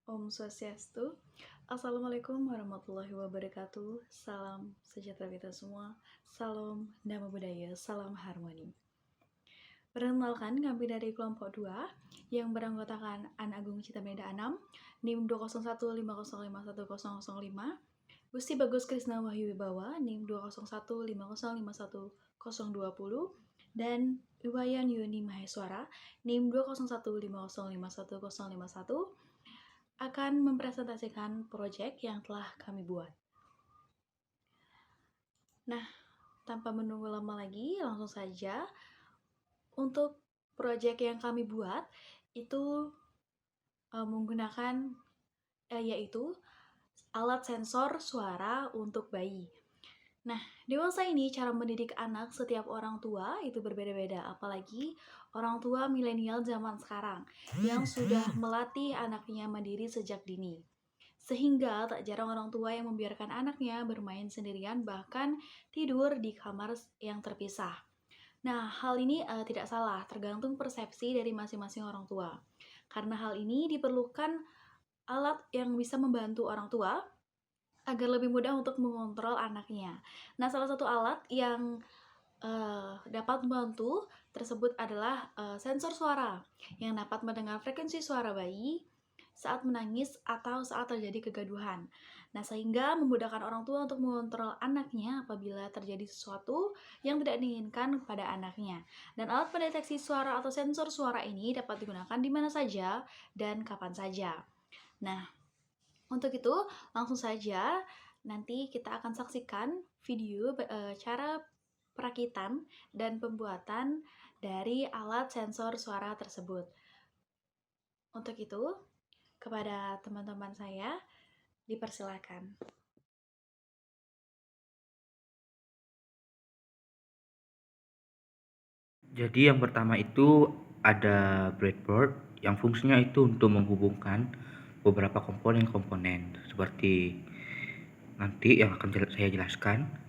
Om Swastiastu. Assalamualaikum warahmatullahi wabarakatuh. Salam sejahtera kita semua. Salam Namo Buddhaya, salam harmoni. Perkenalkan, kami dari kelompok 2 yang beranggotakan An Agung Citameda Anam, NIM 20150511005, Gusti Bagus Krisna Wahyu Wibawa, NIM 20150511020, dan Iwayan Yuni Maheswara, NIM 20150511051, akan mempresentasikan proyek yang telah kami buat. Nah, tanpa menunggu lama lagi, langsung saja. Untuk proyek yang kami buat itu menggunakan yaitu alat sensor suara untuk bayi. Nah, dewasa ini cara mendidik anak setiap orang tua itu berbeda-beda, apalagi orang tua milenial zaman sekarang yang sudah melatih anaknya mandiri sejak dini. Sehingga tak jarang orang tua yang membiarkan anaknya bermain sendirian, bahkan tidur di kamar yang terpisah. Nah, hal ini tidak salah, tergantung persepsi dari masing-masing orang tua. Karena hal ini diperlukan alat yang bisa membantu orang tua agar lebih mudah untuk mengontrol anaknya. Nah, salah satu alat yang dapat membantu tersebut adalah sensor suara yang dapat mendengar frekuensi suara bayi saat menangis atau saat terjadi kegaduhan. Nah, sehingga memudahkan orang tua untuk mengontrol anaknya apabila terjadi sesuatu yang tidak diinginkan pada anaknya. Dan alat pendeteksi suara atau sensor suara ini dapat digunakan di mana saja dan kapan saja. Nah, untuk itu langsung saja nanti kita akan saksikan video cara perakitan dan pembuatan dari alat sensor suara tersebut. Untuk itu, kepada teman-teman saya, dipersilakan. Jadi yang pertama itu ada breadboard yang fungsinya itu untuk menghubungkan beberapa komponen-komponen seperti nanti yang akan saya jelaskan,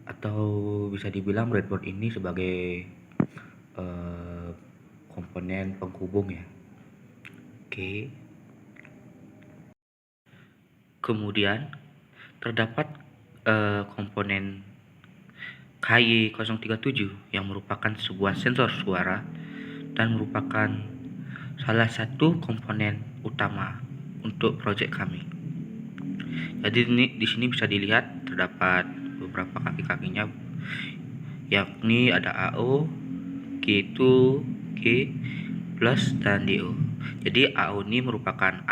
atau bisa dibilang breadboard ini sebagai komponen penghubung ya. Oke. Kemudian terdapat komponen KY037 yang merupakan sebuah sensor suara dan merupakan salah satu komponen utama untuk proyek kami. Jadi di sini bisa dilihat terdapat beberapa kaki-kakinya, yakni ada AO, G2, G plus dan DO. Jadi AO ini merupakan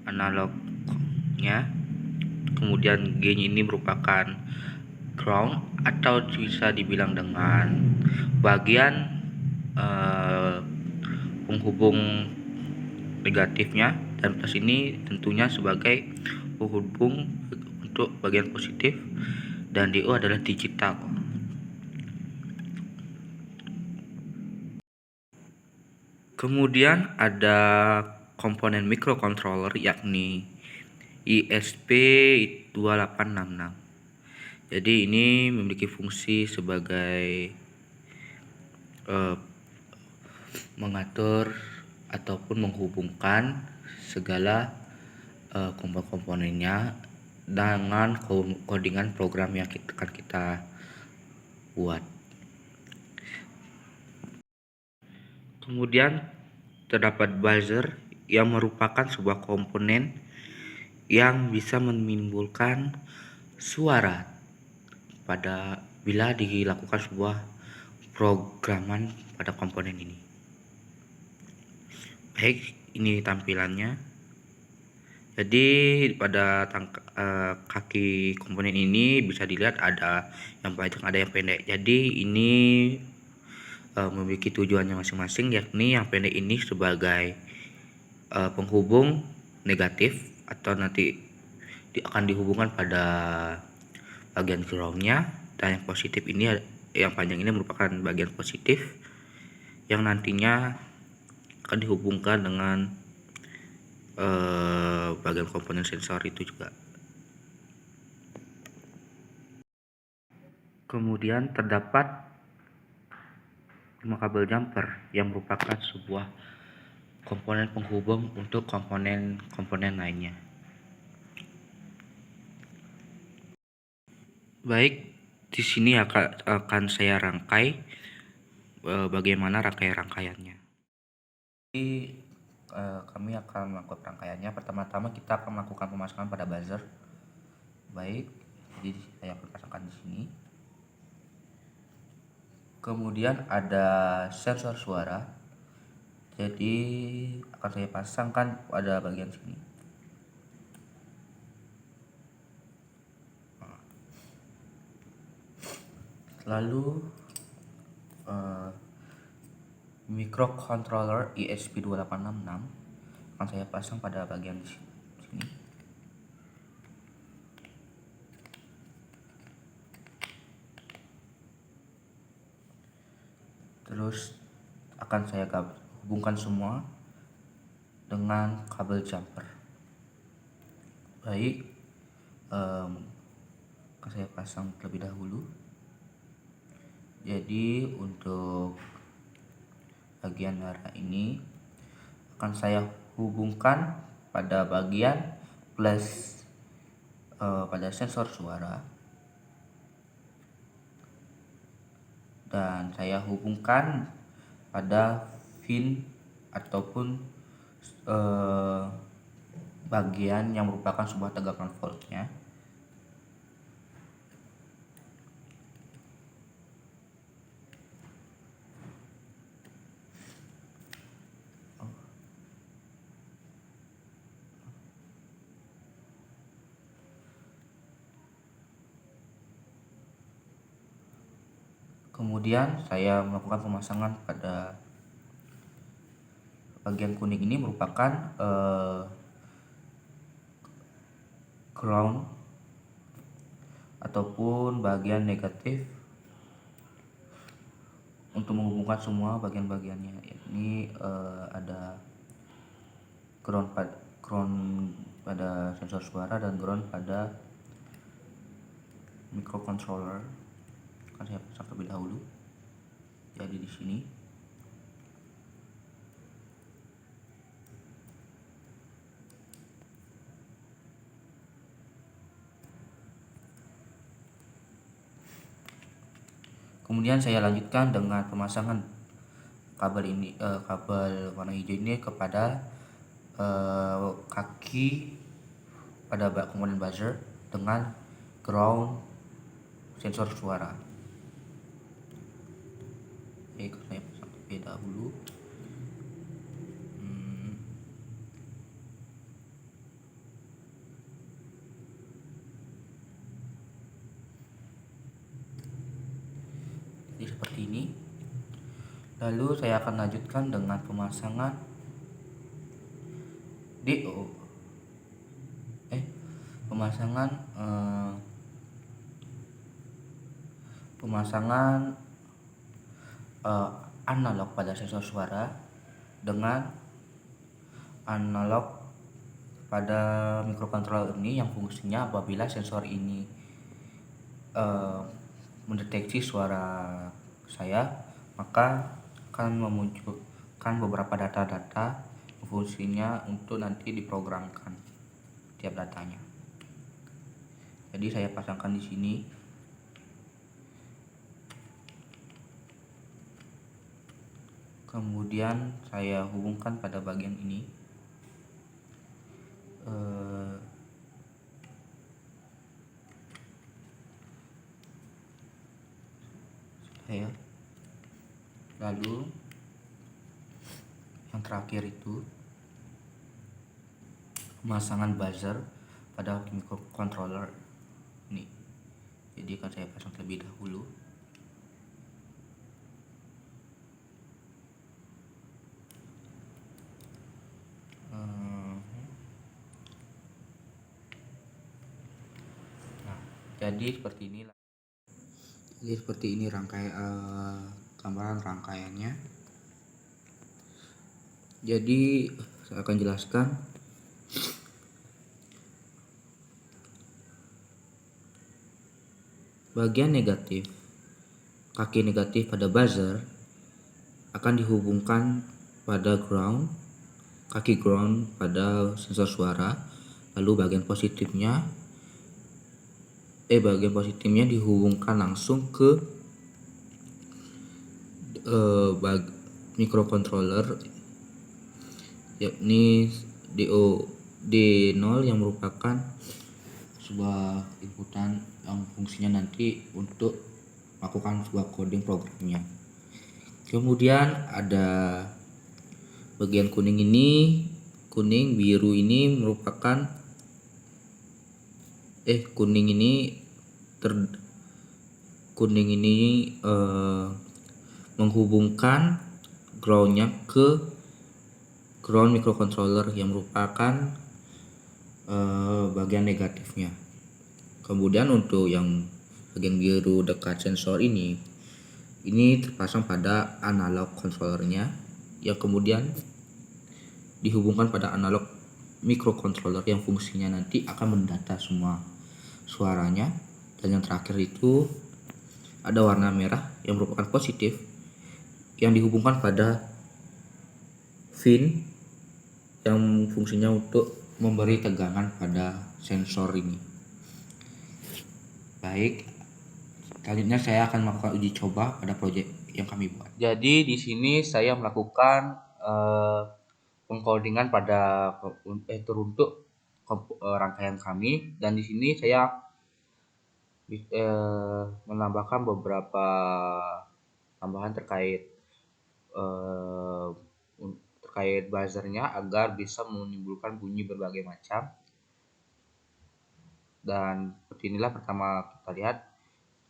analognya, kemudian G ini merupakan ground atau bisa dibilang dengan bagian penghubung negatifnya, dan plus ini tentunya sebagai penghubung untuk bagian positif, dan DO adalah digital. Kemudian ada komponen microcontroller yakni ISP2866. Jadi ini memiliki fungsi sebagai mengatur ataupun menghubungkan segala komponen-komponennya dengan codingan program yang akan kita buat. Kemudian terdapat buzzer yang merupakan sebuah komponen yang bisa menimbulkan suara pada bila dilakukan sebuah programan pada komponen ini. Baik, ini tampilannya. Jadi pada kaki komponen ini bisa dilihat ada yang panjang, ada yang pendek. Jadi ini memiliki tujuannya masing-masing, yakni yang pendek ini sebagai penghubung negatif atau nanti akan dihubungkan pada bagian groundnya, dan yang positif ini, yang panjang ini merupakan bagian positif yang nantinya akan dihubungkan dengan bagian komponen sensor itu juga. Kemudian terdapat 5 kabel jumper yang merupakan sebuah komponen penghubung untuk komponen-komponen lainnya. Baik, di sini akan saya rangkai bagaimana rangkaiannya. Jadi kami akan melakukan rangkaiannya. Pertama-tama kita akan melakukan pemasangan pada buzzer. Baik, jadi saya akan pasangkan di sini. Kemudian ada sensor suara. Jadi akan saya pasangkan pada bagian sini. Lalu microcontroller ESP2866 akan saya pasang pada bagian sini. Terus akan saya hubungkan semua dengan kabel jumper. Baik, akan saya pasang terlebih dahulu. Jadi untuk bagian merah ini akan saya hubungkan pada bagian plus pada sensor suara, dan saya hubungkan pada pin ataupun bagian yang merupakan sebuah tegangan voltnya. Kemudian saya melakukan pemasangan pada bagian kuning ini merupakan ground ataupun bagian negatif untuk menghubungkan semua bagian-bagiannya. Ini ada ground pada sensor suara dan ground pada microcontroller. Akan saya pasang terlebih dahulu. Jadi di sini. Kemudian saya lanjutkan dengan pemasangan kabel warna hijau ini kepada kaki pada komponen buzzer dengan ground sensor suara. Oke, saya pasang terlebih dahulu. Jadi seperti ini. Lalu saya akan lanjutkan dengan pemasangan pemasangan analog pada sensor suara dengan analog pada microcontroller ini, yang fungsinya apabila sensor ini mendeteksi suara saya, maka akan memunculkan beberapa data-data fungsinya untuk nanti diprogramkan tiap datanya. Jadi saya pasangkan di sini. Kemudian saya hubungkan pada bagian ini. Lalu yang terakhir itu pemasangan buzzer pada microcontroller ini. Jadi akan saya pasang terlebih dahulu. Jadi seperti ini gambaran rangkaiannya. Jadi saya akan jelaskan. Bagian negatif, kaki negatif pada buzzer akan dihubungkan pada ground kaki ground pada sensor suara. Lalu bagian positifnya dihubungkan langsung ke microcontroller, yakni D0 yang merupakan sebuah inputan yang fungsinya nanti untuk melakukan sebuah coding programnya. Kemudian ada bagian kuning biru ini merupakan kuning ini menghubungkan groundnya ke ground microcontroller yang merupakan bagian negatifnya. Kemudian untuk yang bagian biru dekat sensor ini terpasang pada analog controllernya yang kemudian dihubungkan pada analog microcontroller yang fungsinya nanti akan mendata semua suaranya. Dan yang terakhir itu ada warna merah yang merupakan positif yang dihubungkan pada pin yang fungsinya untuk memberi tegangan pada sensor ini. Baik, selanjutnya saya akan melakukan uji coba pada proyek yang kami buat. Jadi di sini saya melakukan pengcodingan pada teruntuk rangkaian kami, dan di sini saya menambahkan beberapa tambahan terkait buzzernya agar bisa menimbulkan bunyi berbagai macam. Dan seperti inilah pertama kita lihat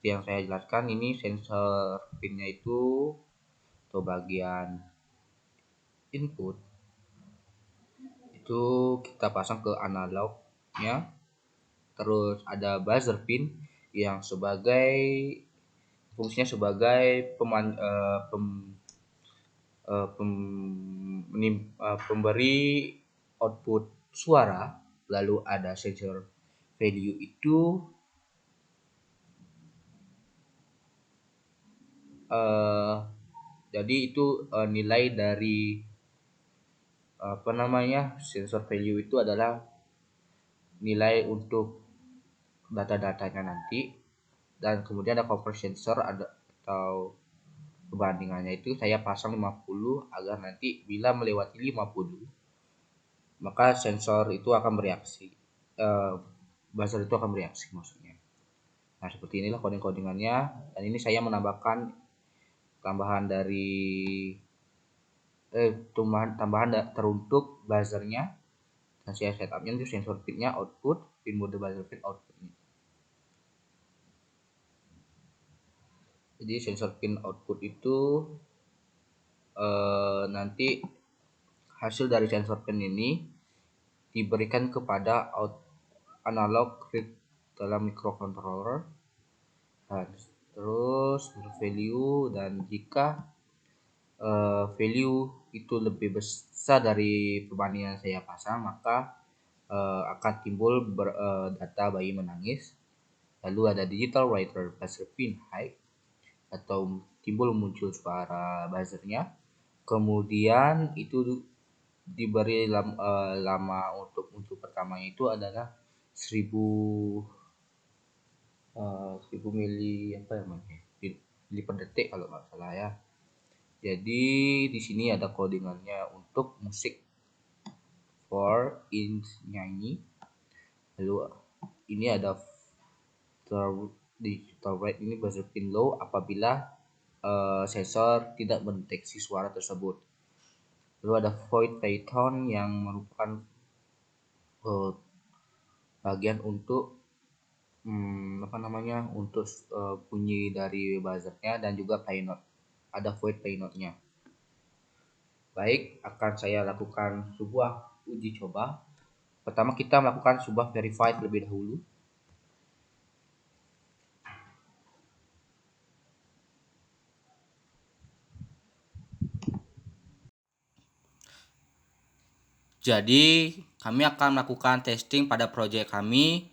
yang saya jelaskan, ini sensor pinnya itu atau bagian input itu kita pasang ke analognya. Terus ada buzzer pin yang fungsinya sebagai pemberi output suara. Lalu ada sensor value itu jadi itu nilai dari sensor value itu adalah nilai untuk data-datanya nanti. Dan kemudian ada conversion sensor atau perbandingannya itu saya pasang 50 agar nanti bila melewati 50 maka sensor itu akan bereaksi, buzzer itu akan bereaksi maksudnya. Nah, seperti inilah coding-codingannya. Dan ini saya menambahkan tambahan teruntuk buzzernya, dan saya setupnya itu sensor pinnya output, pin mode buzzer pin outputnya. Jadi sensor pin output itu nanti hasil dari sensor pin ini diberikan kepada analog read dalam microcontroller. Nah, terus value, dan jika value itu lebih besar dari perbandingan saya pasang, maka akan timbul data bayi menangis. Lalu ada digital writer buzzer pin high atau muncul suara buzzernya. Kemudian itu diberi lama untuk pertamanya itu adalah 1000 mili mili per detik kalau nggak salah ya. Jadi di sini ada codingannya untuk musik 4-inch nyanyi. Lalu ini ada digital write ini buzzer pin low apabila sensor tidak mendeteksi suara tersebut. Lalu ada void python yang merupakan bagian untuk untuk bunyi dari buzzernya, dan juga pynote. Ada void pynote-nya. Baik, akan saya lakukan sebuah uji coba. Pertama kita melakukan sebuah verify terlebih dahulu. Jadi kami akan melakukan testing pada proyek kami,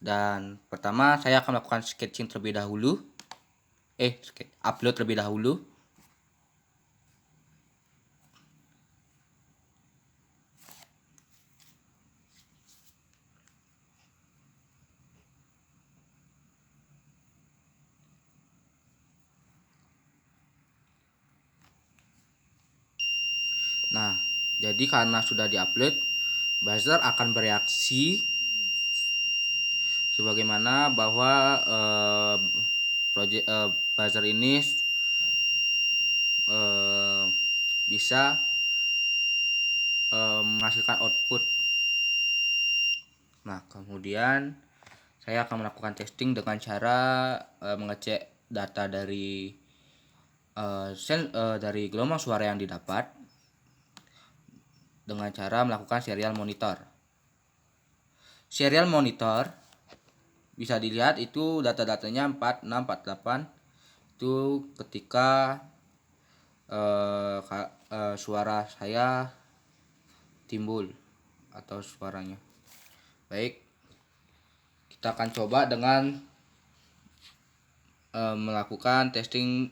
dan pertama saya akan melakukan sketching terlebih dahulu. Upload terlebih dahulu. Jadi karena sudah diupload, buzzer akan bereaksi sebagaimana bahwa buzzer ini bisa menghasilkan output. Nah, kemudian saya akan melakukan testing dengan cara mengecek data dari dari gelombang suara yang didapat dengan cara melakukan serial monitor. Serial monitor bisa dilihat itu data-datanya 4648 itu ketika suara saya timbul atau suaranya. Baik, kita akan coba dengan melakukan testing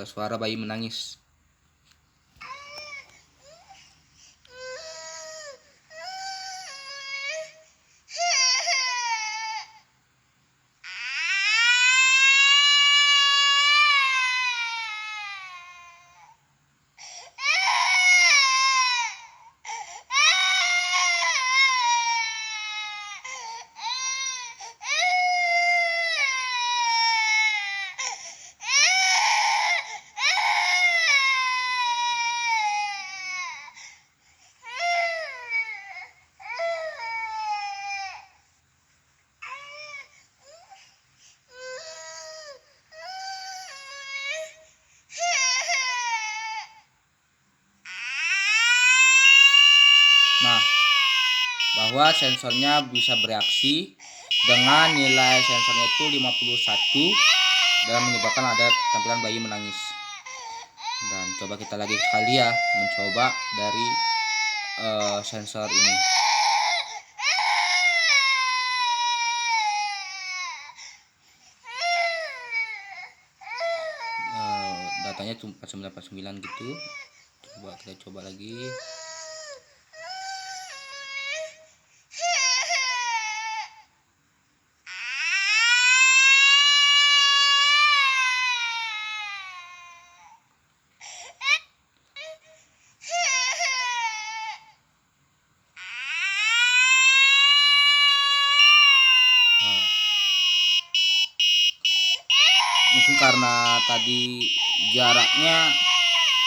suara bayi menangis. Nah, bahwa sensornya bisa bereaksi dengan nilai sensornya itu 51 dan menyebabkan ada tampilan bayi menangis. Dan coba kita lagi sekali ya mencoba dari sensor ini. Datanya cuma 4949 gitu. Coba kita coba lagi. Mungkin karena tadi jaraknya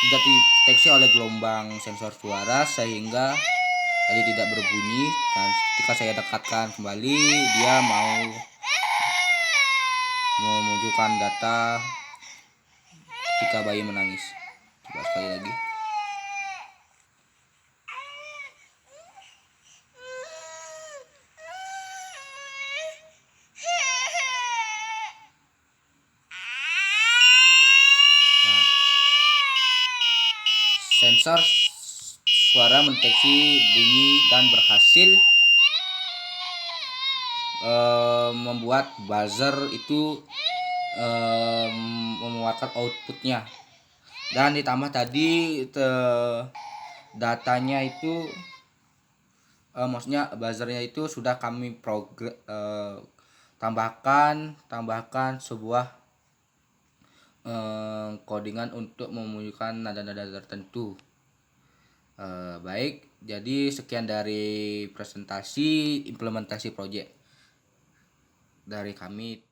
tidak dideteksi oleh gelombang sensor suara sehingga tadi tidak berbunyi, dan ketika saya dekatkan kembali dia mau menunjukkan data ketika bayi menangis. Coba sekali lagi. Nah, sensor suara mendeteksi bunyi dan berhasil membuat buzzer itu mengeluarkan outputnya, dan ditambah tadi datanya itu maksudnya buzzernya itu sudah kami tambahkan sebuah codingan untuk memunculkan nada-nada tertentu. Baik, jadi sekian dari presentasi implementasi project dari kami.